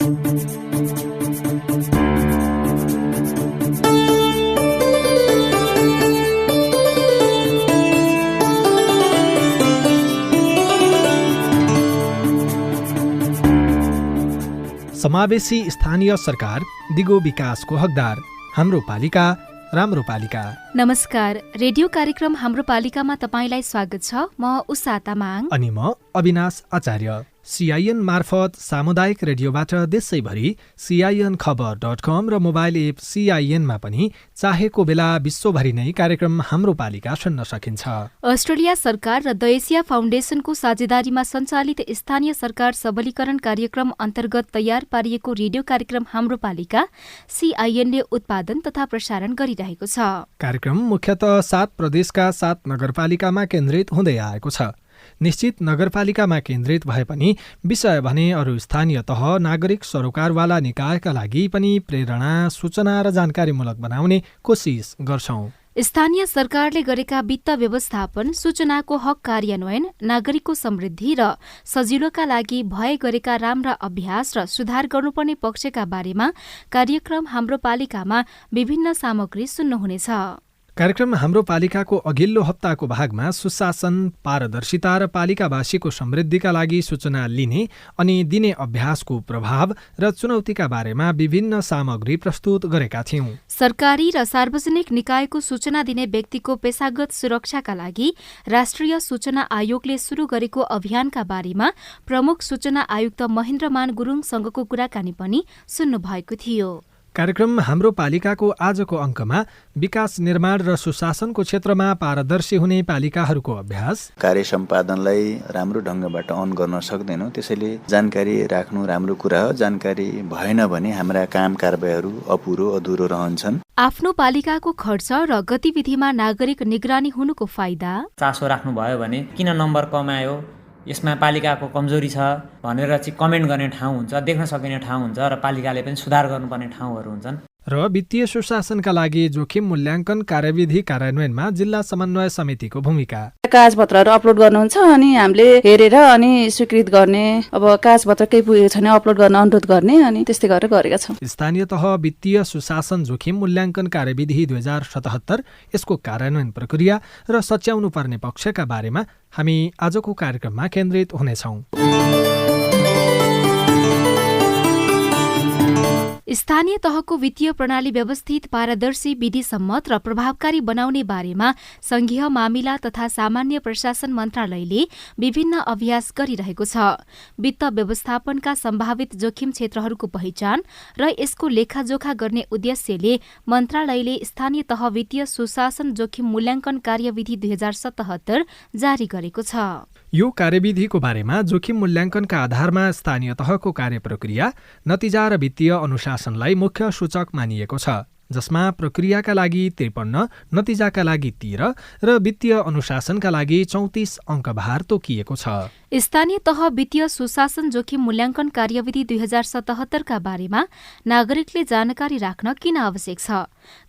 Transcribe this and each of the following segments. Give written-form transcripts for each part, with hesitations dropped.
समावेशी स्थानीय सरकार दिगो विकासको हकदार। हाम्रो पालिका राम्रो पालिका। नमस्कार, रेडियो कार्यक्रम हाम्रो पालिकामा तपाईंलाई स्वागत छ। म उषा तामाङ अनि म अविनाश आचार्य। CIN मार्फत सामुदायिक रेडियोबाट देशैभरि CINखबर.com र मोबाइल एप CINमा पनि चाहेको बेला विश्वभरि नै कार्यक्रम हाम्रो पालिका सुन्न सकिन्छ। अस्ट्रेलिया सरकार र द एसिया फाउन्डेसनको साझेदारीमा सञ्चालित स्थानीय सरकार सबलीकरण कार्यक्रम अन्तर्गत तयार पारिएको रेडियो कार्यक्रम हाम्रो पालिका CINले उत्पादन तथा प्रसारण गरिरहेको छ। कार्यक्रम मुख्यतः 7 प्रदेशका 7 नगरपालिकामा केन्द्रित हुँदै आएको छ। निश्चित नगरपालिकामा केन्द्रित भए पनि विषय भने अरू स्थानीय तह नागरिक सरोकारवाला निकायका लागि पनि प्रेरणा, सूचना र जानकारीमूलक बनाउने कोसिस गर्छौं। स्थानीय सरकारले गरेका वित्त व्यवस्थापन, सूचनाको हक कार्यान्वयन, नागरिकको समृद्धि र सजिलोका लागि भए गरेका राम्रा अभ्यास र सुधार गर्नुपर्ने पक्षका बारेमा कार्यक्रम हाम्रो पालिकामा विभिन्न सामग्री सुन्नुहुनेछ। कार्यक्रम हाम्रो पालिकाको अघिल्लो हप्ताको भागमा सुशासन, पारदर्शिता र पालिकावासीको समृद्धिका लागि सूचना लिने अनि दिने अभ्यासको प्रभाव र चुनौतीका बारेमा विभिन्न सामग्री प्रस्तुत गरेका थियौं। सरकारी र सार्वजनिक निकायको सूचना दिने व्यक्तिको पेशागत सुरक्षाका लागि राष्ट्रिय सूचना आयोगले सुरु गरेको अभियानका बारेमा प्रमुख सूचना आयुक्त महेन्द्रमान गुरुङसँगको कुराकानी पनि सुन्नुभएको थियो। कार्यक्रम हाम्रो पालिकाको आजको अङ्कमा विकास निर्माण र सुशासनको क्षेत्रमा पारदर्शी हुने पालिकाहरूको अभ्यास, कार्य सम्पादनलाई राम्रो ढङ्गबाट अन गर्न सक्दैनौँ, त्यसैले जानकारी राख्नु राम्रो कुरा हो। जानकारी भएन भने हाम्रा काम कारबाहीहरू अपुरो अधुरो रहन्छन्। आफ्नो पालिकाको खर्च र गतिविधिमा नागरिक निगरानी हुनुको फाइदा, चासो राख्नुभयो भने किन नम्बर कमायो, यसमा पालिकाको कमजोरी छ भनेर चाहिँ कमेन्ट गर्ने ठाउँ हुन्छ, देख्न सकिने ठाउँ हुन्छ र पालिकाले पनि सुधार गर्नुपर्ने ठाउँहरू हुन्छन्। र वित्तीय सुशासनका लागि जोखिम मूल्याङ्कन कार्यविधि कार्यान्वयनमा जिल्ला समन्वय समितिको भूमिका। कागजपत्रहरू अपलोड गर्नुहुन्छ अनि हामीले हेरेर अनि स्वीकृत गर्ने, अब कागजपत्र केही पुगेको छैन अपलोड गर्न अनुरोध गर्ने, अनि त्यस्तै गरेर गरेका छौँ। स्थानीय तह वित्तीय सुशासन जोखिम मूल्याङ्कन कार्यविधि 2077, यसको कार्यान्वयन प्रक्रिया र सच्याउनु पर्ने पक्षका बारेमा हामी आजको कार्यक्रममा केन्द्रित हुनेछौँ। स्थानीय तहको वित्तीय प्रणाली व्यवस्थित, पारदर्शी, विधिसम्मत र प्रभावकारी बनाउने बारेमा संघीय मामिला तथा सामान्य प्रशासन मन्त्रालयले विभिन्न अभ्यास गरिरहेको छ। वित्त व्यवस्थापनका सम्भावित जोखिम क्षेत्रहरूको पहिचान र यसको लेखाजोखा गर्ने उद्देश्यले मन्त्रालयले स्थानीय तह वित्तीय सुशासन जोखिम मूल्याङ्कन कार्यविधि 2077 जारी गरेको छ। यो कार्यविधिको बारेमा जोखिम मूल्याङ्कनका आधारमा स्थानीय तहको कार्यप्रक्रिया, नतिजा र वित्तीय अनुशासनलाई मुख्य सूचक मानिएको छ, जसमा प्रक्रियाका लागि 53, नतिजाका लागि 13 र वित्तीय अनुशासनका लागि 34 अङ्कभार तोकिएको छ। स्थानीय तह वित्तीय सुशासन जोखिम मूल्याङ्कन कार्यविधि 2077 का बारेमा नागरिकले जानकारी राख्न किन आवश्यक छ?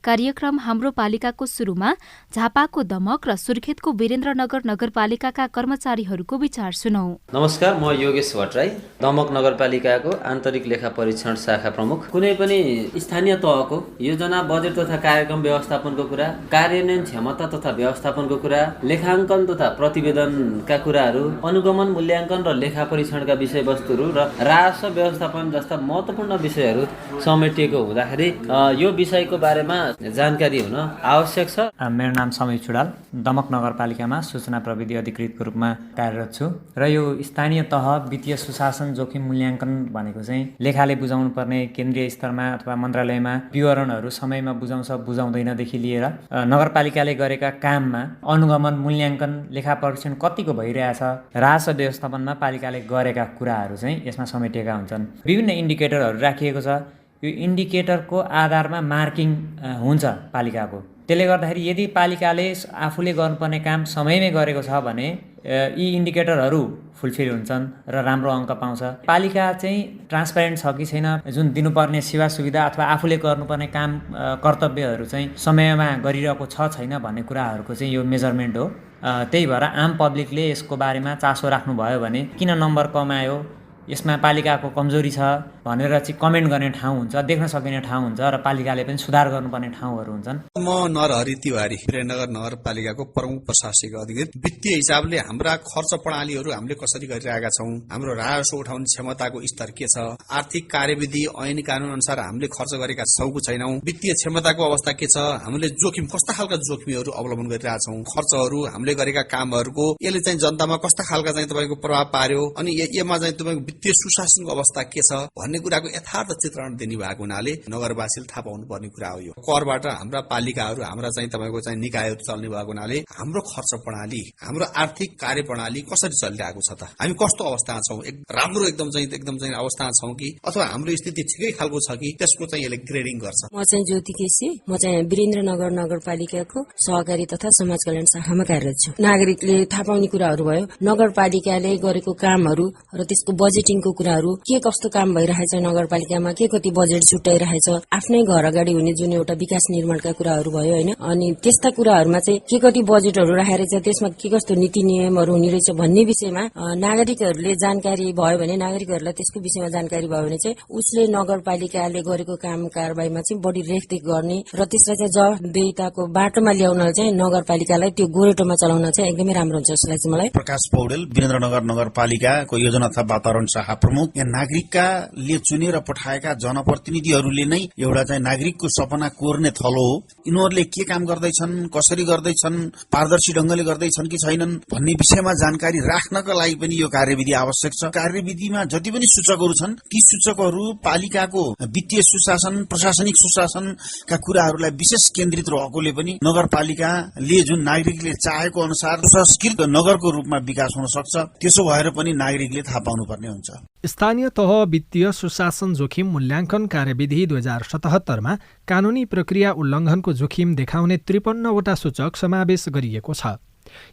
कार्यक्रम हाम्रो पालिकाको सुरुमा झापाको दमक र सुर्खेतको वीरेन्द्रनगर नगरपालिकाका कर्मचारीहरूको विचार सुनौ। नमस्कार, म योगेश भट्टराई, दमक नगरपालिकाको आन्तरिक लेखा परीक्षण शाखा प्रमुख। कुनै पनि स्थानीय तहको योजना, बजेट तथा कार्यक्रम व्यवस्थापनको कुरा, कार्यान्वयन क्षमता तथा व्यवस्थापनको कुरा, लेखाङ्कन तथा प्रतिवेदनका कुराहरू, अनुगमन, मूल्याङ्कन र लेखा परीक्षणका विषयवस्तुहरू र राजस्व व्यवस्थापन जस्ता महत्त्वपूर्ण विषयहरू समेटिएको हुँदाखेरि यो विषयको बारेमा जानकारी हुन आवश्यक छ। मेरो नाम समीर चुडाल, दमक नगरपालिकामा सूचना प्रविधि अधिकृतको रूपमा कार्यरत छु र यो स्थानीय तह वित्तीय सुशासन जोखिम मूल्याङ्कन भनेको चाहिँ लेखाले बुझाउनु पर्ने केन्द्रीय स्तरमा अथवा मन्त्रालयमा विवरणहरू समयमा बुझाउँछ बुझाउँदैनदेखि लिएर नगरपालिकाले गरेका काममा अनुगमन, मूल्याङ्कन, लेखा परीक्षण कतिको भइरहेछ, राजस्व व्यवस्थापनमा पालिकाले गरेका कुराहरू चाहिँ यसमा समेटिएका हुन्छन्। विभिन्न इन्डिकेटरहरू राखिएको छ। यो इन्डिकेटरको आधारमा मार्किङ हुन्छ पालिकाको। त्यसले गर्दाखेरि यदि पालिकाले आफूले गर्नुपर्ने काम समयमै गरेको छ भने यी इन्डिकेटरहरू फुलफिल हुन्छन् र राम्रो अङ्क पाउँछ। पालिका चाहिँ ट्रान्सप्यारेन्ट छ कि छैन, जुन दिनुपर्ने सेवा सुविधा अथवा आफूले गर्नुपर्ने काम कर्तव्यहरू चाहिँ समयमा गरिरहेको छ छैन भन्ने कुराहरूको चाहिँ यो मेजरमेन्ट हो। त्यही भएर आम पब्लिकले यसको बारेमा चासो राख्नुभयो भने किन नम्बर कमायो, यसमा पालिकाको कमजोरी छ भनेर चाहिँ कमेन्ट गर्ने ठाउँ हुन्छ, देख्न सकिने ठाउँ हुन्छ र पालिकाले पनि सुधार गर्नुपर्ने ठाउँहरू हुन्छन्। म नरहरि तिवारी वीरेन्द्रनगर नगरपालिकाको प्रमुख प्रशासनिक अधिकृत। वित्तीय हिसाबले हाम्रा खर्च प्रणालीहरू हामीले कसरी गरिरहेका छौं, हाम्रो राजस्व उठाउने क्षमताको स्तर के छ, आर्थिक कार्यविधि ऐन कानून अनुसार हामीले खर्च गरेका छौं कि छैनौं, वित्तीय क्षमताको अवस्था के छ, हामीले जोखिम कस्ता खालका जोखिमहरू अवलम्बन गरिरहेका छौं, खर्चहरू हामीले गरेका कामहरूको यसले चाहिँ जनतामा कस्ता खालका चाहिँ तपाईको प्रभाव पार्यो, अनि यसमा चाहिँ तपाईको वित्तीय सुशासनको अवस्था के छ भन्ने कुराको यथार्थ चित्रण दिने भएको हुनाले नगरवासीले थाहा पाउनु पर्ने कुरा हो। यो करबाट हाम्रा पालिकाहरू, हाम्रा चाहिँ तपाईको चाहिँ निकायहरू चल्ने भएको हुनाले हाम्रो खर्च प्रणाली, हाम्रो आर्थिक कार्य प्रणाली कसरी चलिरहेको छ त, हामी कस्तो अवस्थामा छौं, राम्रो एकदम चाहिँ अवस्थामा छौं कि अथवा हाम्रो स्थिति ठिकै खालको छ कि, त्यसको चाहिँ यसले ग्रेडिङ गर्छ। म चाहिँ ज्योति केसी, म चाहिँ वीरेन्द्रनगर नगरपालिकाको सहकारी तथा समाज कल्याण शाखामा कार्यरत छु। नागरिकले थाहा पाउने कुराहरू भयो, नगरपालिकाले गरेको कामहरू र त्यसको बजेटिङको कुराहरू, के कस्तो काम भइरहेछ नगरपालिकामा, के कति बजेट छुट्याइरहेछ, आफ्नै घर अगाडि हुने जुन एउटा विकास निर्माणका कुराहरू भयो हैन, अनि त्यस्ता कुराहरूमा चाहिँ के कति बजेटहरू राखेर चाहिँ त्यसमा के कस्तो नीति नियमहरू हुने रहेछ भन्ने विषयमा नागरिकहरूले जानकारी भयो भने, नागरिकहरूलाई त्यसको विषयमा जानकारी भयो भने चाहिँ उसले नगरपालिकाले गरेको काम कारबाहीमा चाहिँ बढी रेखदेख गर्ने र त्यसलाई चाहिँ जवाफदेहिताको बाटोमा ल्याउन चाहिँ नगरपालिकालाई त्यो गोरेटोमा चलाउन चाहिँ एकदमै राम्रो हुन्छ जस्तो लाग्छ मलाई। प्रकाश पौडेल, वीरेन्द्रनगर नगरपालिकाको योजना तथा वातावरण शाखा प्रमुख। यहाँ नागरिकले चुनेर पठाएका जनप्रतिनिधिहरूले नै एउटा चाहिँ नागरिकको सपना कोर्ने थलो हो। यिनीहरूले के काम गर्दैछन्, कसरी गर्दैछन्, पारदर्शी ढंगले गर्दैछन् कि छैनन् भन्ने विषयमा जानकारी राख्नका लागि पनि यो कार्यविधि आवश्यक छ। कार्यविधिमा जति पनि सूचकहरू छन् ती सूचकहरू पालिकाको वित्तीय सुशासन, प्रशासनिक सुशासनका कुराहरूलाई विशेष केन्द्रित रहेकोले पनि नगरपालिकाले जुन नागरिकले चाहेको अनुसार संस्कृत नगरको रूपमा विकास हुन सक्छ। त्यसो भएर पनि नागरिकले थाहा पाउनुपर्ने हुन्छ। स्थानीय तह वित्तीय सुशासन जोखिम मूल्याङ्कन कार्यविधि 2077मा कानूनी प्रक्रिया उल्लङ्घनको जोखिम देखाउने 53वटा सूचक समावेश गरिएको छ।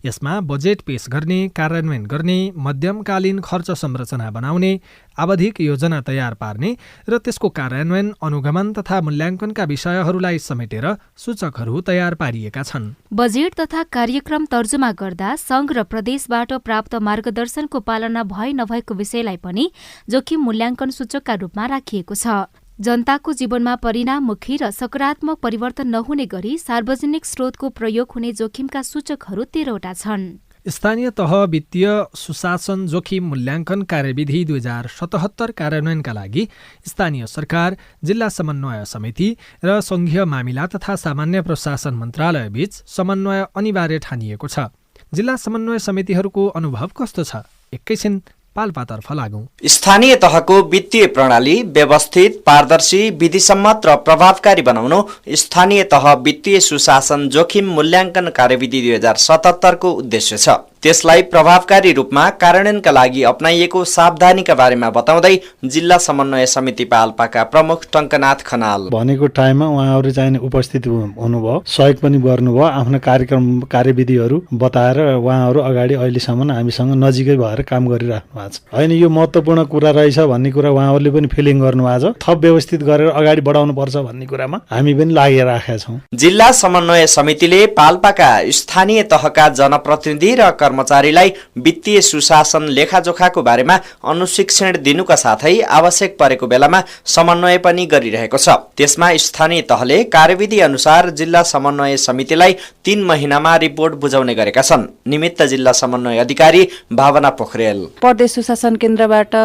यसमा बजेट पेश गर्ने, कार्यान्वयन गर्ने, मध्यमकालीन खर्च संरचना बनाउने, आवधिक योजना तयार पार्ने र त्यसको कार्यान्वयन, अनुगमन तथा मूल्याङ्कनका विषयहरूलाई समेटेर सूचकहरू तयार पारिएका छन्। बजेट तथा कार्यक्रम तर्जुमा गर्दा संघ र प्रदेशबाट प्राप्त मार्गदर्शनको पालना भए नभएको विषयलाई पनि जोखिम मूल्याङ्कन सूचकका रूपमा राखिएको छ। जनताको जीवनमा परिणाममुखी र सकारात्मक परिवर्तन नहुने गरी सार्वजनिक स्रोतको प्रयोग हुने जोखिमका सूचकहरू 13वटा छन्। स्थानीय तह वित्तीय सुशासन जोखिम मूल्याङ्कन कार्यविधि 2077 कार्यान्वयनका लागि स्थानीय सरकार, जिल्ला समन्वय समिति र संघीय मामिला तथा सामान्य प्रशासन मन्त्रालयबीच समन्वय अनिवार्य ठानिएको छ। जिल्ला समन्वय समितिहरूको अनुभव कस्तो छ? एकैछिन पाल्पातर्फ लागौं। स्थानीय तहको वित्तीय प्रणाली व्यवस्थित, पारदर्शी, विधिसम्मत र प्रभावकारी बनाउनु स्थानीय तह वित्तीय सुशासन जोखिम मूल्याङ्कन कार्यविधि 2077 को उद्देश्य छ। त्यसलाई प्रभावकारी रूपमा कार्यान्वयनका लागि अपनाइएको सावधानीका बारेमा बताउँदै जिल्ला समन्वय समिति पाल्पाका प्रमुख टंकनाथ खनाल भनेको टाइममा उहाँहरू चाहिँ उपस्थित हुनुभयो, सहयोग पनि गर्नुभयो, आफ्नो कार्यक्रम कार्यविधिहरू बताएर उहाँहरू अगाडि अहिलेसम्म हामीसँग नजिकै भएर काम गरिराख्नु भएको छ। होइन, यो महत्त्वपूर्ण कुरा रहेछ भन्ने कुरा उहाँहरूले पनि फिलिङ गर्नुभएको छ। थप व्यवस्थित गरेर अगाडि बढाउनु पर्छ भन्ने कुरामा हामी पनि लागिरहेका छौँ। जिल्ला समन्वय समितिले पाल्पाका स्थानीय तहका जनप्रतिनिधि र कर्मचारीलाई वित्तीय सुशासन लेखाजोखाको बारेमा अनुशिक्षण दिनुका साथै आवश्यक परेको बेलामा समन्वय पनि गरिरहेको छ। त्यसमा स्थानीय तहले कार्यविधि अनुसार जिल्ला समन्वय समितिलाई 3 महिनामा रिपोर्ट बुझाउने गरेका छन्। निमित्त जिल्ला समन्वय अधिकारी भावना पोखरेल प्रदेश सुशासन केन्द्रबाट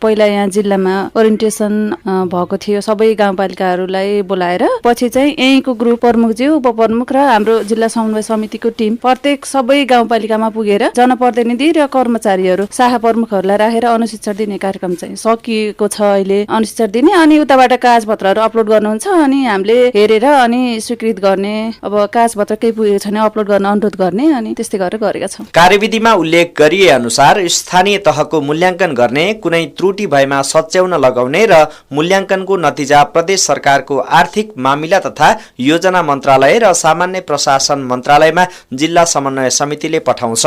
पहिला यहाँ जिल्लामा ओरिएन्टेसन भएको थियो सबै गाउँपालिकाहरूलाई बोलाएर, पछि चाहिँ यहीँको ग्रुप प्रमुखज्यू, उपप्रमुख र हाम्रो जिल्ला समन्वय समितिको टिम प्रत्येक सबै गाउँपालिकामा पुगेर जनप्रतिनिधि र कर्मचारीहरू, शाखा प्रमुखहरूलाई राखेर अनुशिक्षण दिने कार्यक्रम चाहिँ सकिएको छ। अहिले अनुशिक्षण दिने अनि उताबाट कागजपत्रहरू अपलोड गर्नुहुन्छ, अनि हामीले हेरेर अनि स्वीकृत गर्ने, अब कागजपत्र केही पुगेको छैन अपलोड गर्न अनुरोध गर्ने, अनि त्यस्तै गरेर गरेका छौँ। कार्यविधिमा उल्लेख गरिए अनुसार स्थानीय तहको मूल्याङ्कन गर्ने, कुनै त्रुटि भएमा सच्याउन लगाउने र मूल्याङ्कनको नतिजा प्रदेश सरकारको आर्थिक मामिला तथा योजना मन्त्रालय र सामान्य प्रशासन मन्त्रालयमा जिल्ला समन्वय समितिले पठाउँछ।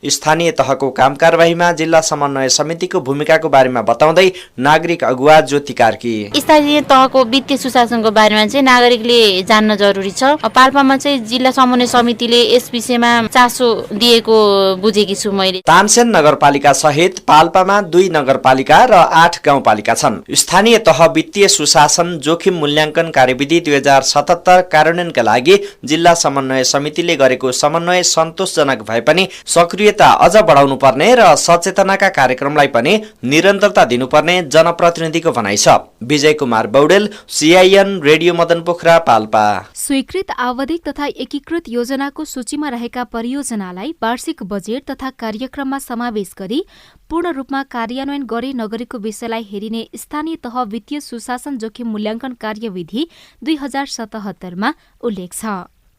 स्थानीय तहको काम कारबाहीमा जिल्ला समन्वय समितिको भूमिकाको बारेमा बताउँदै नागरिक अगुवा ज्योति कार्की स्थानीय तहको वित्तीय सुशासनको बारेमा चाहिँ नागरिकले जान्न जरुरी छ। पाल्पामा चाहिँ जिल्ला समन्वय समितिले यस विषयमा चासो दिएको बुझेकी छु मैले। तानसेन नगरपालिका सहित पाल्पामा 2 नगरपालिका र 8 गाउँपालिका छन्। स्थानीय तह वित्तीय सुशासन जोखिम मूल्याङ्कन कार्यविधि 2077 कार्यान्वयनका लागि जिल्ला समन्वय समितिले गरेको समन्वय सन्तोषजनक भए पनि सक्रियता अझ बढाउनु पर्ने र सचेतनाका कार्यक्रमलाई पनि निरन्तरता दिनुपर्ने जनप्रतिनिधिको भनाइ छ। Vijay Kumar Baudel, CIN radio Madanpokhara, Palpa. स्वीकृत आवधिक तथा एकीकृत योजनाको सूचीमा रहेका परियोजनालाई वार्षिक बजेट तथा कार्यक्रममा समावेश गरी पूर्ण रूपमा कार्यान्वयन गरे नगरेको विषयलाई हेरिने स्थानीय तह वित्तीय सुशासन जोखिम मूल्याङ्कन कार्यविधि 2077 मा उल्लेख छ।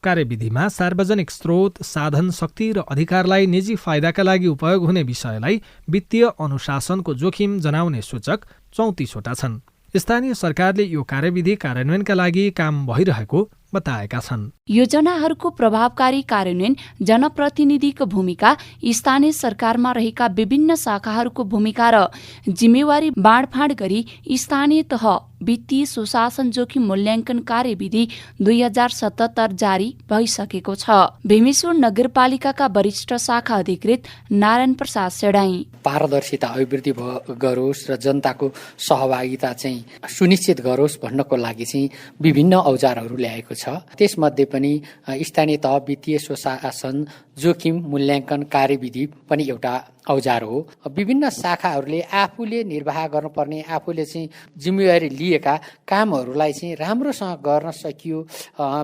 कार्यविधिमा सार्वजनिक स्रोत, साधन, शक्ति र अधिकारलाई निजी फाइदाका लागि उपयोग हुने विषयलाई वित्तीय अनुशासनको जोखिम जनाउने सूचक 34 वटा छन्। स्थानीय सरकारले यो कार्यविधि कार्यान्वयनका लागि काम भइरहेको बताएका छन्। योजनाहरूको प्रभावकारी कार्यान्वयन, जनप्रतिनिधिको भूमिका, स्थानीय सरकारमा रहेका विभिन्न शाखाहरूको भूमिका र जिम्मेवारी बाँडफाँड गरी स्थानीय तह वित्तीय सुशासन जोखिम मूल्याङ्कन कार्यविधि 2077 जारी भइसकेको छ। भीमेश्वर नगरपालिकाका वरिष्ठ शाखा अधिकृत नारायण प्रसाद सेडाई पारदर्शिता अभिवृद्धि गरोस् र जनताको सहभागिता चाहिँ सुनिश्चित गरोस् भन्नको लागि चाहिँ विभिन्न औजारहरू ल्याएको छ। त्यसमध्ये पनि स्थानीय तह वित्तीय सुशासन जोखिम मूल्याङ्कन कार्यविधि पनि एउटा औजार हो। विभिन्न शाखाहरूले आफूले निर्वाह गर्नुपर्ने, आफूले चाहिँ जिम्मेवारी लिएका कामहरूलाई चाहिँ राम्रोसँग गर्न सकियो,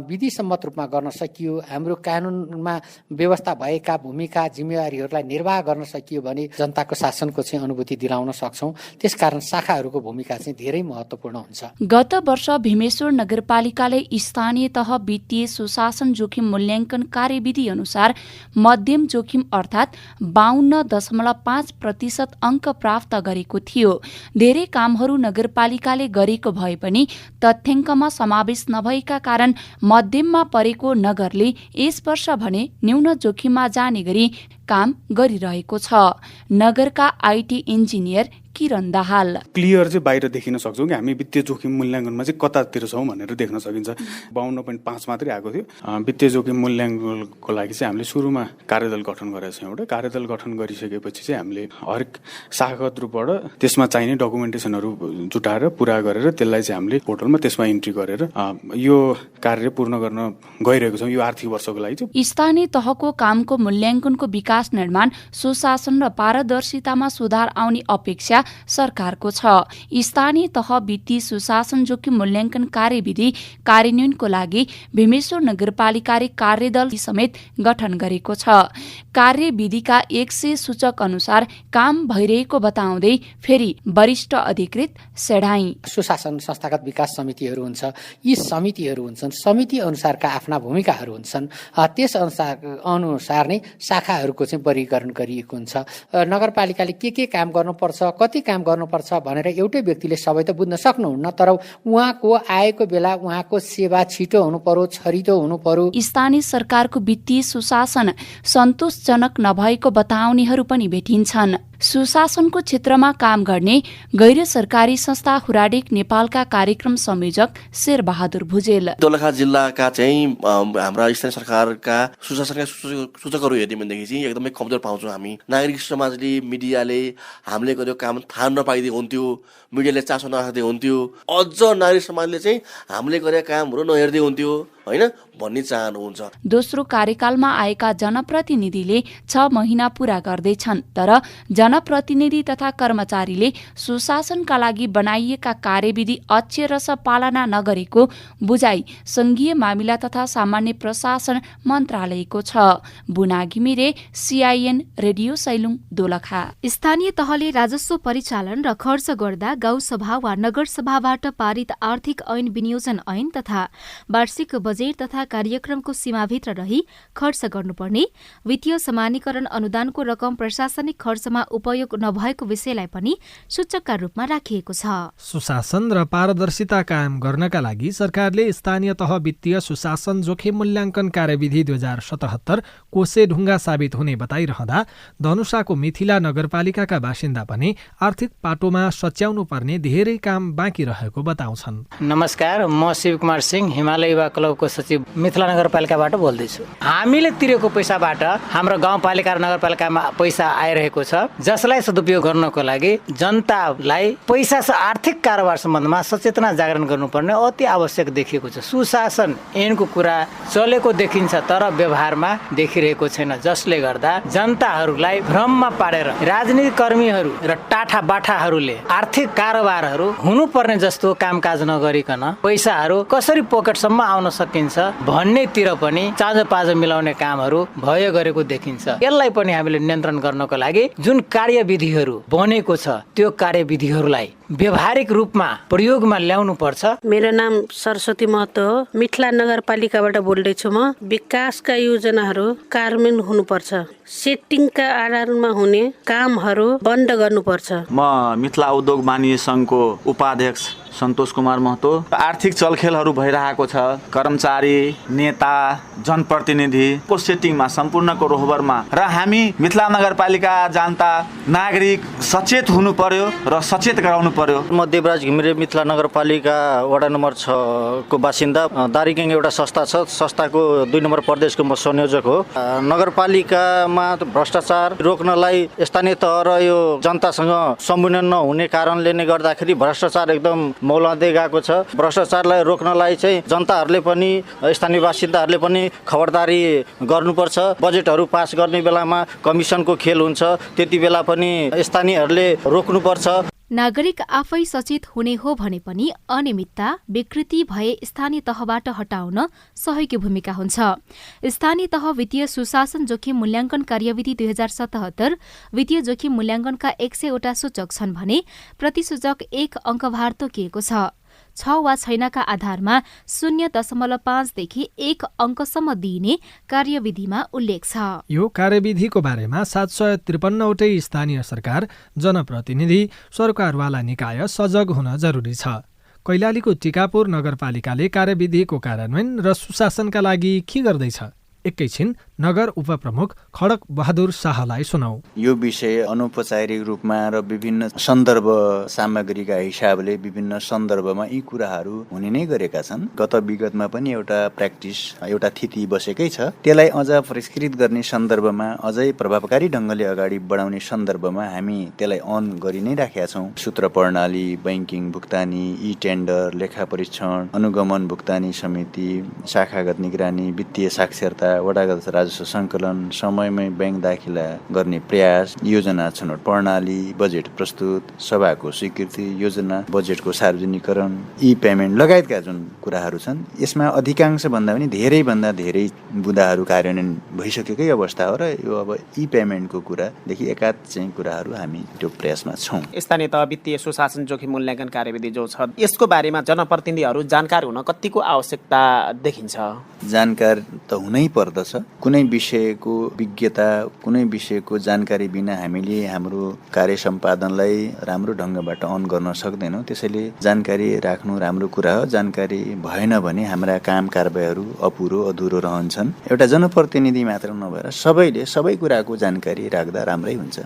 विधिसम्मत रूपमा गर्न सकियो, हाम्रो कानुनमा व्यवस्था भएका भूमिका जिम्मेवारीहरूलाई निर्वाह गर्न सकियो भने जनताको शासनको चाहिँ अनुभूति दिलाउन सक्छौँ। त्यसकारण शाखाहरूको भूमिका चाहिँ धेरै महत्त्वपूर्ण हुन्छ। गत वर्ष भीमेश्वर नगरपालिकाले स्थानीय तह वित्तीय सुशासन जोखिम मूल्याङ्कन कार्यविधि अनुसार मध्यम जोखिम अर्थात् 52.5% अङ्क प्राप्त गरेको थियो। धेरै कामहरू नगरपालिकाले गरेको भए पनि तथ्याङ्कमा समावेश नभएका कारण मध्यममा परेको नगरले यस वर्ष भने न्यून जोखिममा जाने गरी काम गरिरहेको छ। नगरका IT engineer Kiran Dahal clear चाहिँ बाहिर देखिन सक्छौँ कि हामी वित्तीय जोखिम मूल्याङ्कनमा चाहिँ कतातिर छौँ भनेर देख्न सकिन्छ। 52.5 मात्रै आएको थियो। वित्तीय जोखिम मूल्याङ्कनको लागि चाहिँ हामीले सुरुमा कार्यदल गठन गरेका छौँ। एउटा कार्यदल गठन गरिसकेपछि चाहिँ हामीले हरेक शाखागत रूपबाट त्यसमा चाहिने डकुमेन्टेसनहरू जुटाएर पुरा गरेर त्यसलाई चाहिँ हामीले पोर्टलमा त्यसमा इन्ट्री गरेर यो कार्य पूर्ण गर्न गइरहेको छौँ यो आर्थिक वर्षको लागि चाहिँ। स्थानीय तहको कामको मूल्याङ्कनको विकास निर्माण, सुशासन र पारदर्शितामा सुधार आउने अपेक्षा सरकारको छ। स्थानीय तह वित्तीय सुशासन जोखिम मूल्याङ्कन कार्यविधि कार्यान्वयनको लागि भीमेश्वर नगरपालिकाले कार्यदल समेत गठन गरेको छ। कार्यविधिका 100 सूचक अनुसार काम भइरहेको बताउँदै फेरि वरिष्ठ अधिकृत सेडाई सुशासन संस्थागत विकास समितिहरू हुन्छ, यी समितिहरू हुन्छन्, समिति अनुसारका आफ्ना भूमिकाहरू हुन्छन्। त्यस अनुसार नै शाखाहरूको चाहिँ वर्गीकरण गरिएको हुन्छ। नगरपालिकाले के काम गर्नुपर्छ, कति काम गर्नुपर्छ भनेर एउटै व्यक्तिले सबै त बुझ्न सक्नुहुन्न, तर उहाँको आएको बेला उहाँको सेवा छिटो हुनु पर्यो, छरितो हुनु पर्यो। स्थानीय सरकारको वित्तीय सुशासन सन्तोषजनक नभएको बताउनेहरू पनि भेटिन्छन्। सुशासनको क्षेत्रमा काम गर्ने गैर सरकारी संस्था हुराडेक नेपालका कार्यक्रम संयोजक शेरबहादुर भुजेल दोलखा जिल्लाका चाहिँ हाम्रा स्थानीय सरकारका सुशासनका सूचकहरू हेर्ने भनेदेखि चाहिँ एकदमै कमजोर पाउँछौँ हामी। नागरिक समाजले, मिडियाले हामीले गरेको काम थाहा नपाइदिए हुन्थ्यो, मिडियाले चासो नराख्दै हुन्थ्यो, अझ नागरिक समाजले चाहिँ हामीले गरेका कामहरू नहेर्दै हुन्थ्यो होइन भन्ने चाहनुहुन्छ। दोस्रो कार्यकालमा आएका जनप्रतिनिधिले 6 महिना पूरा गर्दैछन्, तर जनप्रतिनिधि तथा कर्मचारीले सुशासनका लागि बनाइएका कार्यविधि अक्षरशः पालना नगरेको बुझाइ संघीय मामिला तथा सामान्य प्रशासन मन्त्रालयको छ। बुना घिमिरे, CIN रेडियो सैलुङ, दोलखा। स्थानीय तहले राजस्व परिचालन र खर्च गर्दा गाउँसभा वा नगरसभाबाट पारित आर्थिक ऐन विनियोजन ऐन तथा वार्षिक बजेट तथा कार्यक्रमको सीमाभित्र रही खर्च गर्नुपर्ने, वित्तीय समानीकरण अनुदानको रकम प्रशासनिक खर्चमा उपयोग नभएको विषयलाई पनि सूचकका रूपमा राखिएको छ। सुशासन र पारदर्शिता कायम गर्नका लागि सरकारले स्थानीय तह वित्तीय सुशासन जोखिम मूल्याङ्कन कार्यविधि 2077 कोसे ढुङ्गा साबित हुने बताइरहँदा धनुषाको मिथिला नगरपालिकाका बासिन्दा पनि आर्थिक पाटोमा सच्याउनु पर्ने धेरै काम बाँकी रहेको बताउँछन्। नमस्कार, म शिवकुमार सिंह, हिमालय युवा क्लबको सचिव, मिथिला नगरपालिकाबाट बोल्दैछु। हामीले तिरेको पैसाबाट हाम्रो गाउँपालिका र नगरपालिकामा पैसा आइरहेको छ, जसलाई सदुपयोग गर्नको लागि जनतालाई पैसा आर्थिक कारोबार सम्बन्धमा सचेतना जागरण गर्नुपर्ने अति आवश्यक देखिएको छ। सुशासन ऐनको कुरा चलेको देखिन्छ तर व्यवहारमा देखिरहेको छैन, जसले गर्दा जनताहरूलाई भ्रममा पारेर राजनीतिक कर्मीहरू र टाठा बाठाहरूले आर्थिक कारोबारहरू हुनुपर्ने जस्तो कामकाज नगरिकन पैसाहरू कसरी पकेटसम्म आउन सकिन्छ भन्नेतिर पनि चाँजो पाँजो मिलाउने कामहरू भयो गरेको देखिन्छ। यसलाई पनि हामीले नियन्त्रण गर्नको लागि जुन कार्यविधिहरू बनेको छ त्यो कार्यविधिहरूलाई व्यवहारिक रूपमा प्रयोगमा ल्याउनु पर्छ। मेरो नाम सरस्वती महतो हो, मिथिला नगरपालिकाबाट बोल्दैछु म। विकासका योजनाहरू कार्यान्वयन हुनुपर्छ, सेटिङका आधारमा हुने कामहरू बन्द गर्नुपर्छ। म मिथिला उद्योग वाणिज्य संघको उपाध्यक्ष सन्तोष कुमार महतो। आर्थिक चलखेलहरू भइरहेको छ, कर्मचारी, नेता, जनप्रतिनिधिको सेटिङमा सम्पूर्णको रोहबरमा र हामी मिथिला नगरपालिका जनता नागरिक सचेत हुनु पर्यो र सचेत गराउनु पर्यो। म देवराज घिमिरे, मिथिला नगरपालिका वडा नम्बर 6 को बासिन्दा। दारिगिङ एउटा संस्था छ, संस्थाको 2 नम्बर प्रदेशको म संयोजक हो। नगरपालिकामा भ्रष्टाचार रोक्नलाई स्थानीय तह र यो जनतासँग सम्मिलन नहुने कारणले नै गर्दाखेरि भ्रष्टाचार एकदम मौलाउँदै गएको छ। भ्रष्टाचारलाई रोक्नलाई चाहिँ जनताहरूले पनि स्थानीय बासिन्दाहरूले पनि खबरदारी गर्नुपर्छ। बजेटहरू पास गर्ने बेलामा कमिसनको खेल हुन्छ, त्यति बेला पनि स्थानीयहरूले रोक्नुपर्छ। नागरिक आफै सचेत हुने हो भने पनि अनियमितता, विकृति भए स्थानीय तहबाट हटाउन सहयोगी भूमिका हुन्छ। स्थानीय तह वित्तीय सुशासन जोखिम मूल्याङ्कन कार्यविधि 2077 वित्तीय जोखिम मूल्याङ्कनका 100 वटा सूचक छन् भने प्रतिसूचक 1 अङ्कभार तोकिएको छ। 6 वा छैनका आधारमा 0.5 देखि 1 अङ्कसम्म दिइने कार्यविधिमा उल्लेख छ। यो कार्यविधिको बारेमा 753 वटै स्थानीय सरकार, जनप्रतिनिधि, सरकारवाला निकाय सजग हुन जरुरी छ। कैलालीको टिकापुर नगरपालिकाले कार्यविधिको कार्यान्वयन र सुशासनका लागि के गर्दैछ? एकैछिन नगर उपप्रमुख खडक बहादुर शाहलाई सुनाऊ। यो विषय अनौपचारिक रूपमा र विभिन्न सन्दर्भ सामग्रीका हिसाबले विभिन्न सन्दर्भमा यी कुराहरू हुने नै गरेका छन्। गत विगतमा पनि एउटा प्र्याक्टिस, एउटा थिति बसेकै छ। त्यसलाई अझ परिष्कृत गर्ने सन्दर्भमा, अझै प्रभावकारी ढङ्गले अगाडि बढाउने सन्दर्भमा हामी त्यसलाई अन गरि नै राखेका छौँ। सूत्र प्रणाली, बैंकिङ भुक्तानी, ई टेन्डर, लेखा परीक्षण, अनुगमन भुक्तानी समिति, शाखागत निगरानी, वित्तीय साक्षरता, वडागत राजस्व सङ्कलन, समयमै ब्याङ्क दाखिला गर्ने प्रयास, योजना छनौट प्रणाली, बजेट प्रस्तुत, सभाको स्वीकृति, योजना बजेटको सार्वजनिकरण, ई पेमेन्ट लगायतका जुन कुराहरू छन्, यसमा अधिकांश भन्दा पनि धेरैभन्दा धेरै बुँदाहरू कार्यान्वयन भइसकेकै अवस्था हो र यो अब ई पेमेन्टको कुरादेखि एकाध चाहिँ कुराहरू हामी त्यो प्रयासमा छौँ। स्थानीय तह वित्तीय सुशासन जोखिम मूल्याङ्कन कार्यविधि जो छ, यसको बारेमा जनप्रतिनिधिहरू जानकार हुन कतिको आवश्यकता देखिन्छ? जानकार त हुनै पर्दछ। कुनै विषयको विज्ञता, कुनै विषयको जानकारी बिना हामीले हाम्रो कार्य सम्पादनलाई राम्रो ढङ्गबाट अन गर्न सक्दैनौँ। त्यसैले जानकारी राख्नु राम्रो कुरा हो। जानकारी भएन भने हाम्रा काम कारबाहीहरू अपुरो अधुरो रहन्छन्। एउटा जनप्रतिनिधि मात्र नभएर सबैले सबै कुराको जानकारी राख्दा राम्रै हुन्छ।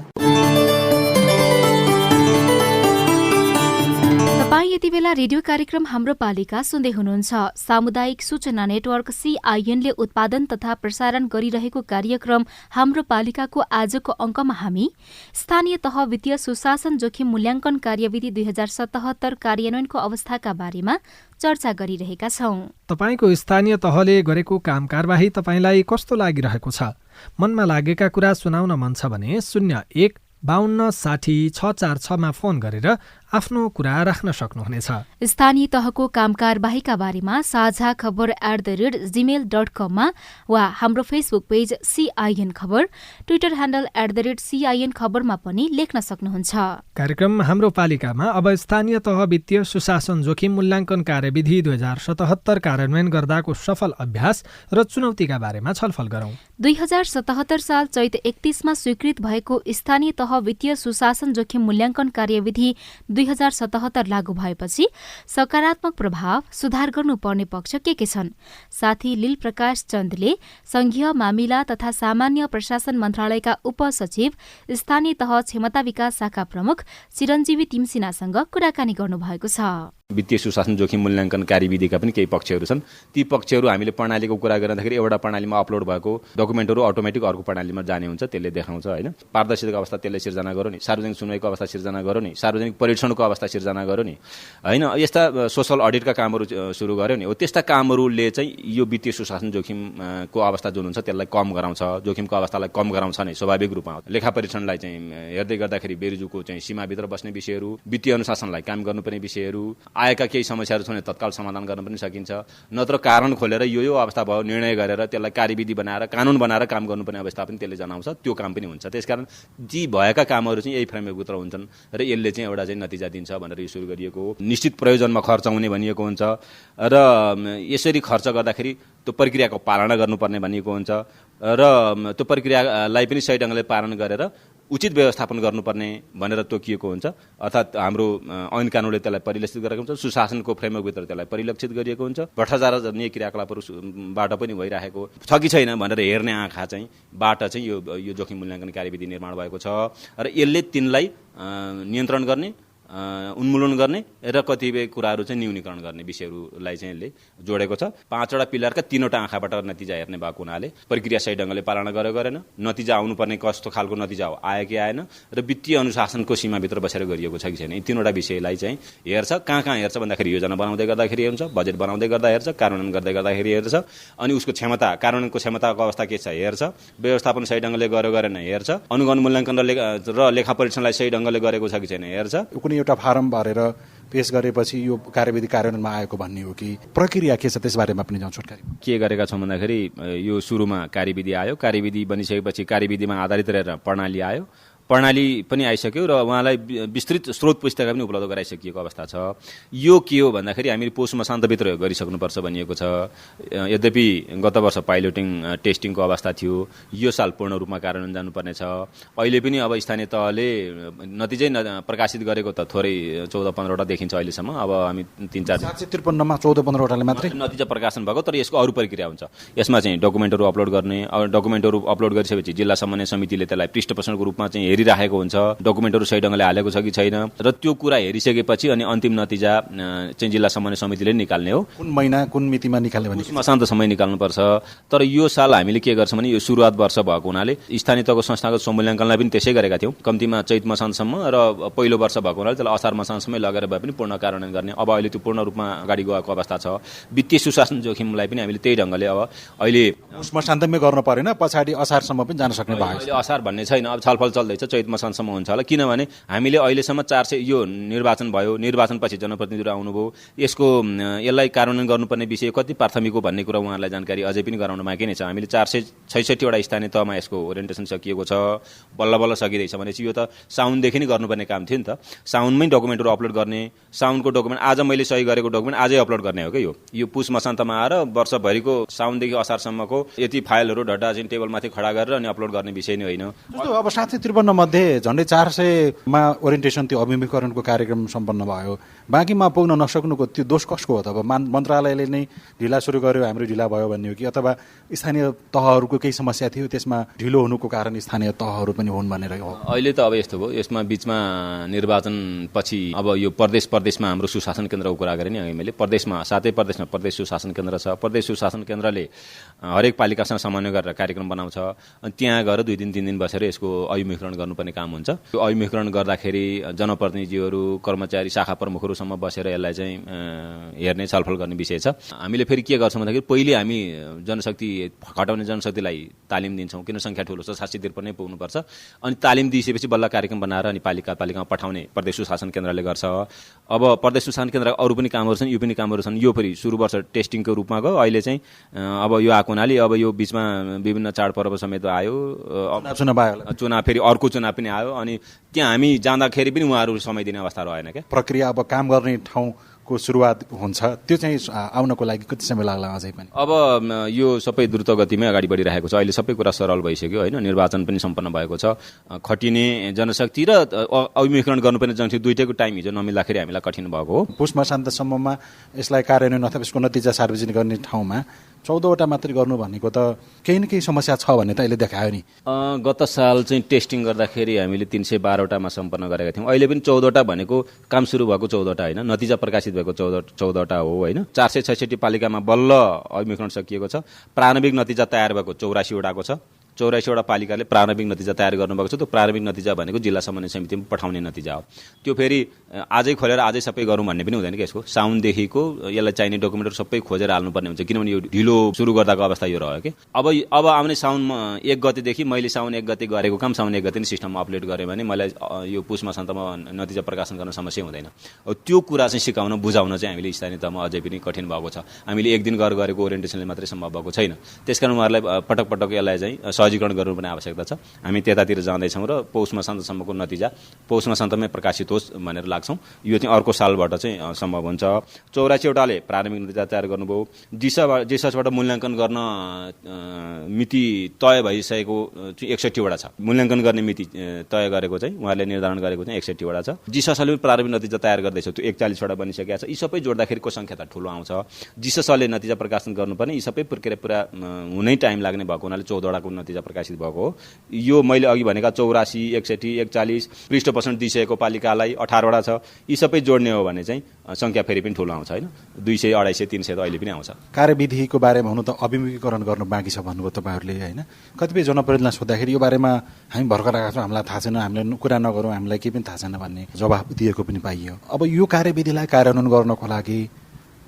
यति बेला रेडियो कार्यक्रम हाम्रो पालिका सुन्दै हुनुहुन्छ। सामुदायिक सूचना नेटवर्क CIN ले उत्पादन तथा प्रसारण गरिरहेको कार्यक्रम हाम्रो पालिकाको आजको अङ्कमा हामी स्थानीय तह वित्तीय सुशासन जोखिम मूल्याङ्कन कार्यविधि 2077 कार्यान्वयनको अवस्थाका बारेमा चर्चा गरिरहेका छौं। तपाईको स्थानीय तहले गरेको काम कारबाही तपाईलाई कस्तो लागिरहेको छ? मनमा लागेका कुरा सुनाउन मन छ भने 01 52 60 646 मा फोन गरेर आफ्नो कुरा राख्न सक्नुहुनेछ। स्थानीय तहको कामकारबाहीका बारेमा साझा खबर @gmail.com वा हाम्रो फेसबुक पेज CIN खबर, ट्विटर ह्यान्डल @CIN खबरमा पनि लेख्न सक्नुहुन्छ। कार्यक्रम हाम्रो पालिकामा अब स्थानीय तह वित्तीय सुशासन जोखिम मूल्याङ्कन कार्यविधि 2077 कार्यान्वयन गर्दाको सफल अभ्यास र चुनौतीका बारेमा छलफल गरौं। 2077 साल चैत 31 मा स्वीकृत भएको स्थानीय तह वित्तीय सुशासन जोखिम मूल्याङ्कन कार्यविधि 2077 लागू भएपछि सकारात्मक प्रभाव, सुधार गर्नुपर्ने पक्ष के छन्? साथी लील प्रकाश चन्दले संघीय मामिला तथा सामान्य प्रशासन मन्त्रालयका उपसचिव, स्थानीय तह क्षमता विकास शाखा प्रमुख चिरञ्जीवी तिमसिनासँग कुराकानी गर्नुभएको छ। वित्तीय सुशासन जोखिम मूल्याङ्कन कार्यविधिका पनि केही पक्षहरू छन्। ती पक्षहरू हामीले प्रणालीको कुरा गर्दाखेरि एउटा प्रणालीमा अपलोड भएको डकुमेन्टहरू अटोमेटिक अर्को प्रणालीमा जाने हुन्छ, त्यसले देखाउँछ हैन। पारदर्शिताको अवस्था त्यसले सिर्जना गरौँ नि, सार्वजनिक सुनवाईको अवस्था सिर्जना गरौँ नि, सार्वजनिक परीक्षणको अवस्था सिर्जना गरौँ नि हैन। यस्ता सोशल अडिटका कामहरू सुरु गर्यो नि, त्यस्ता कामहरूले चाहिँ यो वित्तीय सुशासन जोखिमको अवस्था जुन हुन्छ त्यसलाई कम गराउँछ, जोखिमको अवस्थालाई कम गराउँछ नै स्वाभाविक रूपमा। लेखा परीक्षणलाई चाहिँ हेर्दै गर्दाखेरि बेरुजुको चाहिँ सीमाभित्र बस्ने विषयहरू, वित्तीय अनुशासनलाई काम गर्नुपर्ने विषयहरू, आएका केही समस्याहरू छन् तत्काल समाधान गर्न पनि सकिन्छ। नत्र कारण खोलेर यो अवस्था भयो निर्णय गरेर त्यसलाई कार्यविधि बनाएर कानुन बनाएर काम गर्नुपर्ने अवस्था पनि त्यसले जनाउँछ, त्यो काम पनि हुन्छ। त्यसकारण ती भएका कामहरू चाहिँ यही फ्रेमवर्कभित्र हुन्छन् र यसले चाहिँ एउटा चाहिँ नतिजा दिन्छ भनेर यो सुरु गरिएको हो। निश्चित प्रयोजनमा खर्च हुने भनिएको हुन्छ र यसरी खर्च गर्दाखेरि त्यो प्रक्रियाको पालना गर्नुपर्ने भनिएको हुन्छ र त्यो प्रक्रियालाई पनि सही ढङ्गले पालन गरेर उचित व्यवस्थापन गर्नुपर्ने भनेर तोकिएको हुन्छ। अर्थात् हाम्रो ऐन कानुनले त्यसलाई परिलक्षित गरेको हुन्छ, सुशासनको फ्रेमवर्कभित्र त्यसलाई परिलक्षित गरिएको हुन्छ। भ्रष्टाचार जन्य क्रियाकलापहरूबाट पनि भइरहेको छ कि छैन भनेर हेर्ने आँखा चाहिँ बाट चाहिँ यो जोखिम मूल्याङ्कन कार्यविधि निर्माण भएको छ र यसले तिनलाई नियन्त्रण गर्ने, उन्मूलन गर्ने र कतिपय कुराहरू चाहिँ न्यूनीकरण गर्ने विषयहरूलाई चाहिँ यसले जोडेको छ। 5वटा पिलरका 3वटा आँखाबाट नतिजा हेर्ने भएको हुनाले प्रक्रिया सही ढङ्गले पालना गरेन, नतिजा आउनुपर्ने कस्तो खालको नतिजा हो आयो कि आएन र वित्तीय अनुशासनको सीमाभित्र बसेर गरिएको छ कि छैन, यी 3वटा विषयलाई चाहिँ हेर्छ। कहाँ हेर्छ भन्दाखेरि योजना बनाउँदै गर्दाखेरि हुन्छ, बजेट बनाउँदै गर्दा हेर्छ, कार्यान्वयन गर्दै गर्दाखेरि हेर्छ, अनि उसको क्षमता, कार्यान्वयनको क्षमताको अवस्था के छ हेर्छ, व्यवस्थापन सही ढङ्गले गरेन हेर्छ, अनुगमन मूल्याङ्कन र लेखा परीक्षणलाई सही ढङ्गले गरेको छ कि छैन हेर्छ। एउटा फारम भरेर पेश गरेपछि यो कार्यविधि कार्यान्वयनमा आएको भन्ने हो कि प्रक्रिया के छ त्यसबारेमा पनि जाउँ छोटकरी। के गरेका छौँ भन्दाखेरि यो सुरुमा कार्यविधि आयो, कार्यविधि बनिसकेपछि कार्यविधिमा आधारित रहेर प्रणाली आयो, प्रणाली पनि आइसक्यो र उहाँलाई विस्तृत स्रोत पुस्तिका पनि उपलब्ध गराइसकिएको अवस्था छ। यो के हो भन्दाखेरि हामीले पौष मसान्तभित्र गरिसक्नुपर्छ भनिएको छ। यद्यपि गत वर्ष पाइलोटिङ टेस्टिङको अवस्था थियो, यो साल पूर्ण रूपमा कार्यान्वयन जानुपर्ने छ। अहिले पनि अब स्थानीय तहले नतिजै प्रकाशित गरेको त थोरै 14-15वटा देखिन्छ अहिलेसम्म। अब हामी 3-4 753 मा 14-15वटाले मात्रै नतिजा प्रकाशन भएको, तर यसको अरू प्रक्रिया हुन्छ। यसमा चाहिँ डकुमेन्टहरू अपलोड गर्ने, डकुमेन्टहरू अपलोड गरिसकेपछि जिल्ला समन्वय समितिले त्यसलाई पृष्ठपोषणको रूपमा चाहिँ हेरिराखेको हुन्छ, डकुमेन्टहरू सही ढङ्गले हालेको छ कि छैन र त्यो कुरा हेरिसकेपछि अनि अन्तिम नतिजा चाहिँ जिल्ला समन्वय समितिले निकाल्ने हो। कुन महिना कुन मितिमा निकाल्ने भने मसान्तसम्म निकाल्नुपर्छ। तर यो साल हामीले के गर्छौँ भने यो सुरुवात वर्ष भएको हुनाले स्थानीय तहको संस्थागत स्वमूल्याङ्कनलाई पनि त्यसै गरेका थियौँ, कम्तीमा चैत मसान्तसम्म, र पहिलो वर्ष भएको हुनाले त्यसलाई असार मसान्तसम्मै लगेर भए पनि पूर्ण कार्यान्वयन गर्ने। अब अहिले त्यो पूर्ण रूपमा अगाडि गएको अवस्था छ। वित्तीय सुशासन जोखिमलाई पनि हामीले त्यही ढङ्गले अब अहिले मसान्तमै गर्नु परेन, पछाडि असारसम्म पनि जान सक्ने भयो। अहिले असार भन्ने छैन, अब छलफल चल्दैछ, चैत मसान्तसम्म हुन्छ होला। किनभने हामीले अहिलेसम्म 400 यो निर्वाचन भयो, निर्वाचनपछि जनप्रतिनिधिहरू आउनुभयो, यसलाई कार्यान्वयन गर्नुपर्ने विषय कति प्राथमिक हो भन्ने कुरा उहाँहरूलाई जानकारी अझै पनि गराउन बाँकी नै छ। हामीले 466वटा स्थानीय तहमा यसको ओरिएन्टेसन सकिएको छ, बल्ल सकिँदैछ भनेपछि यो त साउनदेखि नै गर्नुपर्ने काम थियो नि त। साउनमै डकुमेन्टहरू अपलोड गर्ने, साउनको डकुमेन्ट आज मैले सही गरेको डकुमेन्ट आजै अपलोड गर्ने हो क्या। यो पुष मसान्तमा आएर वर्षभरिको साउनदेखि असारसम्मको यति फाइलहरू ढड्डा चाहिँ टेबलमाथि खडा गरेर अनि अपलोड गर्ने विषय नै होइन। अब 753 मध्ये झन्डै 400मा ओरिएन्टेसन त्यो अभिमुखीकरणको कार्यक्रम सम्पन्न भयो, बाँकीमा पुग्न नसक्नुको त्यो दोष कसको हो त? अब मन्त्रालयले नै ढिला सुरु गर्यो, हाम्रो ढिला भयो भन्ने हो कि अथवा स्थानीय तहहरूको केही समस्या थियो त्यसमा ढिलो हुनुको कारण स्थानीय तहहरू पनि हुन् भनेर हो? अहिले त अब यस्तो भयो, यसमा बिचमा निर्वाचन पछि अब यो प्रदेशमा हाम्रो सुशासन केन्द्रको कुरा गरेँ नि अघि मैले, प्रदेशमा 7 प्रदेशमा प्रदेश सुशासन केन्द्र छ। प्रदेश सुशासन केन्द्रले हरेक पालिकासँग समन्वय गरेर कार्यक्रम बनाउँछ, अनि त्यहाँ गएर 2 दिन 3 दिन बसेर यसको अभिमुखीकरण गर्नुपर्ने काम हुन्छ। यो अभिमुखीकरण गर्दाखेरि जनप्रतिनिधिहरू, कर्मचारी, शाखा प्रमुखहरूसम्म बसेर यसलाई चाहिँ हेर्ने छलफल गर्ने विषय छ। हामीले फेरि के गर्छौँ भन्दाखेरि पहिले हामी जनशक्ति घटाउने जनशक्तिलाई तालिम दिन्छौँ, किन सङ्ख्या ठुलो छ, 753 नै पुग्नुपर्छ। अनि तालिम दिइसकेपछि बल्ल कार्यक्रम बनाएर अनि पालिकामा पठाउने प्रदेश सुशासन केन्द्रले गर्छ। अब प्रदेश सुशासन केन्द्रका अरू पनि कामहरू छन्, यो पनि कामहरू छन्। यो फेरि सुरु वर्ष टेस्टिङको रूपमा गयो, अहिले चाहिँ अब यो आएको हुनाले अब यो बिचमा विभिन्न चाडपर्व समेत आयो, चुनाव फेरि अर्को चुनाव पनि आयो, अनि त्यहाँ हामी जाँदाखेरि पनि उहाँहरू समय दिने अवस्था रहेन क्या। प्रक्रिया अब काम गर्ने ठाउँको सुरुवात हुन्छ, त्यो चाहिँ आउनको लागि कति समय लाग्ला अझै पनि? अब यो सबै द्रुत गतिमै अगाडि बढिरहेको छ। अहिले सबै कुरा सरल भइसक्यो होइन, निर्वाचन पनि सम्पन्न भएको छ। खटिने जनशक्ति र अभिमुखीकरण गर्नुपर्ने जनशक्ति दुईटैको टाइम हिजो नमिल्दाखेरि हामीलाई कठिन भएको हो। पुष मसान्तसम्ममा यसलाई कार्यान्वयन अथवा यसको नतिजा सार्वजनिक गर्ने ठाउँमा 14वटा मात्रै गर्नु भनेको त केही न केही समस्या छ भन्ने त अहिले देखायो नि। गत साल चाहिँ टेस्टिङ गर्दाखेरि हामीले 312वटामा सम्पन्न गरेका थियौँ। अहिले पनि 14वटा भनेको काम सुरु भएको 14वटा होइन, नतिजा प्रकाशित भएको 14वटा हो होइन। 466 पालिकामा बल्ल अभिमुखीकरण सकिएको छ। प्रारम्भिक नतिजा तयार भएको 84वटाको छ। 84वटा पालिकाले प्रारम्भिक नतिजा तयार गर्नुभएको छ। त्यो प्रारम्भिक नतिजा भनेको जिल्ला समन्वय समितिमा पठाउने नतिजा हो। त्यो फेरि आजै खोलेर आजै सबै गरौँ भन्ने पनि हुँदैन कि यसको साउनदेखिको यसलाई चाहिने डकुमेन्टहरू सबै खोजेर हाल्नुपर्ने हुन्छ, किनभने यो ढिलो सुरु गर्दाको अवस्था यो रह्यो कि। अब आउने साउन 1 गतेदेखि मैले साउन 1 गते गरेको काम साउन 1 गते नै सिस्टममा अपलोड गरेँ भने मलाई यो पुष मसान्तमा नतिजा प्रकाशन गर्न समस्या हुँदैन। त्यो कुरा चाहिँ सिकाउन बुझाउन चाहिँ हामीले स्थानीय तहमा अझै पनि कठिन भएको छ। हामीले एक दिन गरेको ओरिएन्टेसनले मात्रै सम्भव भएको छैन। त्यसकारण उहाँहरूलाई पटक पटक यसलाई चाहिँ सहजीकरण गर्नुपर्ने आवश्यकता छ। हामी त्यतातिर जाँदैछौँ र पौष मसान्तसम्मको नतिजा पौष मसान्तमै प्रकाशित होस् भनेर लाग्छौँ। यो चाहिँ अर्को सालबाट चाहिँ सम्भव हुन्छ। 84वटाले प्रारम्भिक नतिजा तयार गर्नुभयो। जिसबाट मूल्याङ्कन गर्न मिति तय भइसकेको 61वटा छ। मूल्याङ्कन गर्ने मिति तय गरेको चाहिँ उहाँहरूले निर्धारण गरेको चाहिँ 61वटा छ। जिसले प्रारम्भिक नतिजा तयार गर्दैछ, त्यो 41वटा बनिसकेको छ। यी सबै जोड्दाखेरिको सङ्ख्या त ठुलो आउँछ। जिसले नतिजा प्रकाशन गर्नुपर्ने यी सबै प्रक्रिया पुरा हुनै टाइम लाग्ने भएको हुनाले 14वटाको नतिजा प्रकाशित भएको हो। यो मैले अघि भनेका 84, 61, 41 पृष्ठपोषण दिइसकेको पालिकालाई 18वटा छ। यी सबै जोड्ने हो भने चाहिँ सङ्ख्या फेरि पनि ठुलो आउँछ होइन, 200, 250, 300 त अहिले पनि आउँछ। कार्यविधिको बारेमा हुनु त अभिमुखीकरण गर्नु बाँकी छ भन्नुभयो तपाईँहरूले होइन। कतिपय जनप्रतिनिधिलाई सोद्धाखेरि यो बारेमा हामी भर्खर आएको छौँ, हामीलाई थाहा छैन, हामीले कुरा नगरौँ, हामीलाई केही पनि थाहा छैन भन्ने जवाफ दिएको पनि पाइयो। अब यो कार्यविधिलाई कार्यान्वयन गर्नको लागि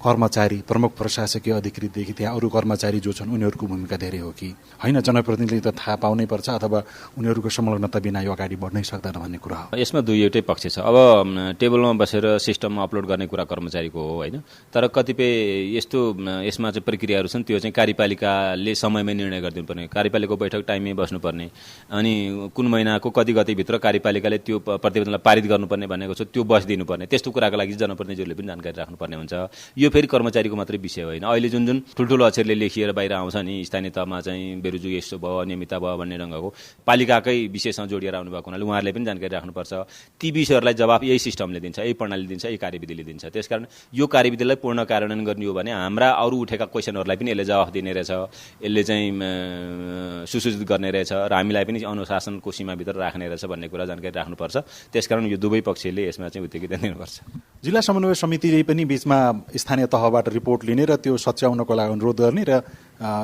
कर्मचारी, प्रमुख प्रशासकीय अधिकृतदेखि त्यहाँ अरू कर्मचारी जो छन् उनीहरूको भूमिका धेरै हो कि होइन? जनप्रतिनिधिले त थाहा पाउनै पर्छ अथवा उनीहरूको संलग्नता बिना यो अगाडि बढ्नै सक्दैन भन्ने कुरा हो। यसमा दुईवटै पक्ष छ। अब टेबलमा बसेर सिस्टममा अपलोड गर्ने कुरा कर्मचारीको हो होइन, तर कतिपय यस्तो यसमा चाहिँ प्रक्रियाहरू छन्, त्यो चाहिँ कार्यपालिकाले समयमै निर्णय गरिदिनुपर्ने, कार्यपालिकाको बैठक टाइममै बस्नुपर्ने, अनि कुन महिनाको कति गतिभित्र कार्यपालिकाले त्यो प्रतिवेदनलाई पारित गर्नुपर्ने भनेको छ, त्यो बसिदिनुपर्ने। त्यस्तो कुराको लागि जनप्रतिनिधिहरूले पनि जानकारी राख्नुपर्ने हुन्छ। यो फेरि कर्मचारीको मात्रै विषय होइन। अहिले जुन ठुल्ठुलो अक्षरले लेखिएर बाहिर आउँछ नि, स्थानीय तहमा चाहिँ बेरुजु यस्तो भयो, नियमितता भयो भन्ने ढङ्गको पालिकाकै विषयसँग जोडिएर आउनु भएको हुनाले उहाँहरूले पनि जानकारी राख्नुपर्छ। ती विषयहरूलाई जवाफ यही सिस्टमले दिन्छ, यही प्रणालीले दिन्छ, यही कार्यविधिले दिन्छ। त्यसकारण यो कार्यविधिलाई पूर्ण कार्यान्वयन गर्ने हो भने हाम्रा अरू उठेका क्वेसनहरूलाई पनि यसले जवाफ दिने रहेछ, यसले चाहिँ सुसूचित गर्ने रहेछ र हामीलाई पनि अनुशासनको सीमाभित्र राख्ने रहेछ भन्ने कुरा जानकारी राख्नुपर्छ। त्यसकारण यो दुवै पक्षले यसमा चाहिँ उत्तेकित दिनुपर्छ। जिल्ला समन्वय समितिले पनि बिचमा स्थानीय तहबाट रिपोर्ट लिने र त्यो सच्याउनको लागि अनुरोध गर्ने र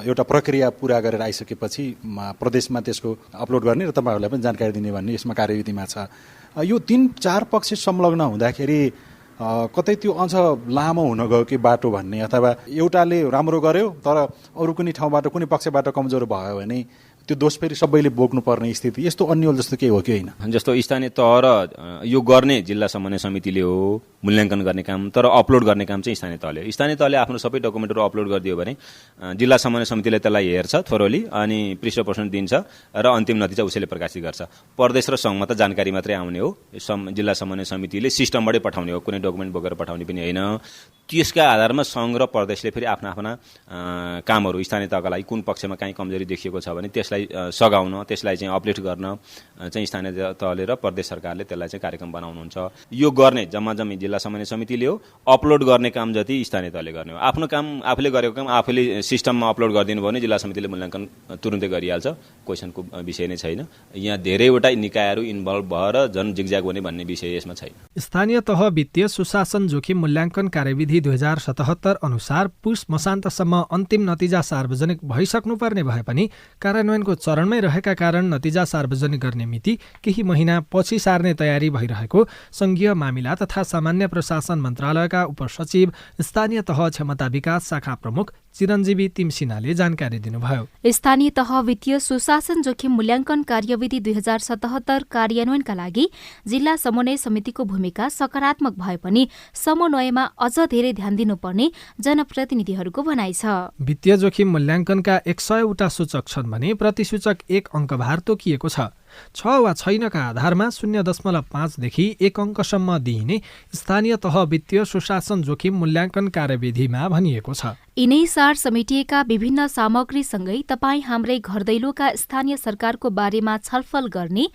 एउटा प्रक्रिया पुरा गरेर आइसकेपछि प्रदेशमा त्यसको अपलोड गर्ने र तपाईँहरूलाई पनि जानकारी दिने भन्ने यसमा कार्यविधिमा छ। यो 3-4 पक्ष संलग्न हुँदाखेरि कतै त्यो अझ लामो हुन गयो कि बाटो भन्ने, अथवा एउटाले राम्रो गर्यो तर अरू कुनै ठाउँबाट कुनै पक्षबाट कमजोर भयो भने त्यो दोष फेरि सबैले बोक्नुपर्ने स्थिति, यस्तो अन्यल जस्तो केही हो कि होइन? जस्तो स्थानीय तह र यो गर्ने जिल्ला समन्वय समितिले हो मूल्याङ्कन गर्ने काम, तर अपलोड गर्ने काम चाहिँ स्थानीय तहले हो। स्थानीय तहले आफ्नो सबै डकुमेन्टहरू अपलोड गरिदियो भने जिल्ला समन्वय समितिले त्यसलाई हेर्छ थोरोली, अनि पृष्ठपोषण दिन्छ र अन्तिम नतिजा उसैले प्रकाशित गर्छ। प्रदेश र सङ्घमा त जानकारी मात्रै आउने हो, जिल्ला समन्वय समितिले सिस्टमबाटै पठाउने हो, कुनै डकुमेन्ट बोकेर पठाउने पनि होइन। त्यसका आधारमा सङ्घ र प्रदेशले फेरि आफ्ना आफ्ना कामहरू स्थानीय तहका लागि कुन पक्षमा काहीँ कमजोरी देखिएको छ भने त्यसलाई सघाउन, त्यसलाई चाहिँ अपडेट गर्न चाहिँ स्थानीय तहले र प्रदेश सरकारले त्यसलाई चाहिँ कार्यक्रम बनाउनुहुन्छ। यो गर्ने जम्मा जिल्ला जिल्ला समन्वय समितिले हो, अपलोड गर्ने काम जति स्थानीय तहले गर्ने हो। आफ्नो काम आफूले गरेको काम आफूले सिस्टममा अपलोड गरिदिनु भयो भने जिल्ला समितिले मूल्याङ्कन तुरुन्तै गरिहाल्छ, क्वेसनको विषय नै छैन। यहाँ धेरैवटा निकायहरू इन्भल्भ भएर झन् जिगज्याग हुने भन्ने विषय यसमा छैन। स्थानीय तह वित्तीय सुशासन जोखिम मूल्याङ्कन कार्यविधि 2077 अनुसार पुस मसान्तसम्म अन्तिम नतिजा सार्वजनिक भइसक्नुपर्ने भए पनि कार्यान्वयनको चरणमै रहेका कारण नतिजा सार्वजनिक गर्ने मिति केही महिना पछि सार्ने तयारी भइरहेको संघीय मामिला तथा सामान्य प्रशासन मन्त्रालयका उपसचिव स्थानीय तह क्षमता विकास शाखा प्रमुख चिरञ्जीवी तिमसिनाले जानकारी दिनुभयो। स्थानीय तह वित्तीय सुशासन जोखिम मूल्याङ्कन कार्यविधि 2077 कार्यान्वयनका लागि जिल्ला समन्वय समितिको भूमिका सकारात्मक भए पनि समन्वयमा अझ धेरै ध्यान दिनुपर्ने जनप्रतिनिधिहरूको भनाइ छ। वित्तीय जोखिम मूल्याङ्कनका 100 सूचक छन् भने प्रतिसूचक 1 अङ्कभार तोकिएको छ। 6 वा छैनका आधारमा 0.5 देखि 1 अङ्कसम्म दिइने स्थानीय तह वित्तीय सुशासन जोखिम मूल्याङ्कन कार्यविधिमा भनिएको छ। यिनै सार समेटिएका विभिन्न सामग्रीसँगै तपाईँ हाम्रै घर दैलोका स्थानीय सरकारको बारेमा छलफल गर्ने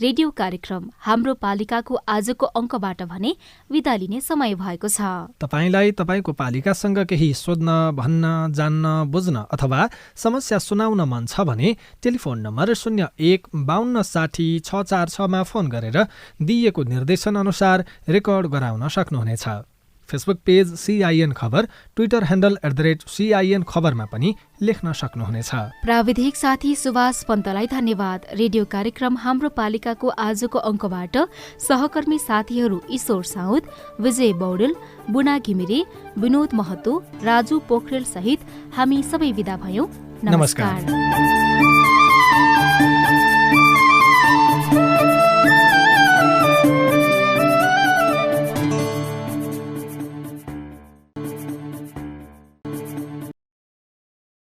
रेडियो कार्यक्रम हाम्रो पालिकाको आजको अङ्कबाट भने विदा लिने समय भएको छ। तपाईलाई तपाईको पालिकासँग केही सोध्न, भन्न, जान्न, बुझ्न अथवा समस्या सुनाउन मन छ भने टेलिफोन नम्बर 01-5260-646 मा फोन गरेर दिइएको निर्देशन अनुसार रेकर्ड गराउन सक्नुहुनेछ। फेसबुक पेज CIN खबर, ट्विटर ह्यान्डल @CIN खबरमा पनि लेख्न सक्नुहुनेछ। प्राविधिक साथी सुभाष पन्तलाई धन्यवाद। रेडियो कार्यक्रम हाम्रो पालिकाको आजको अङ्कबाट सहकर्मी साथीहरू ईश्वर साउद, विजय बौडेल, बुना घिमिरे, विनोद महतो, राजु पोखरेल सहित हामी सबै विदा भयौं। नमस्कार।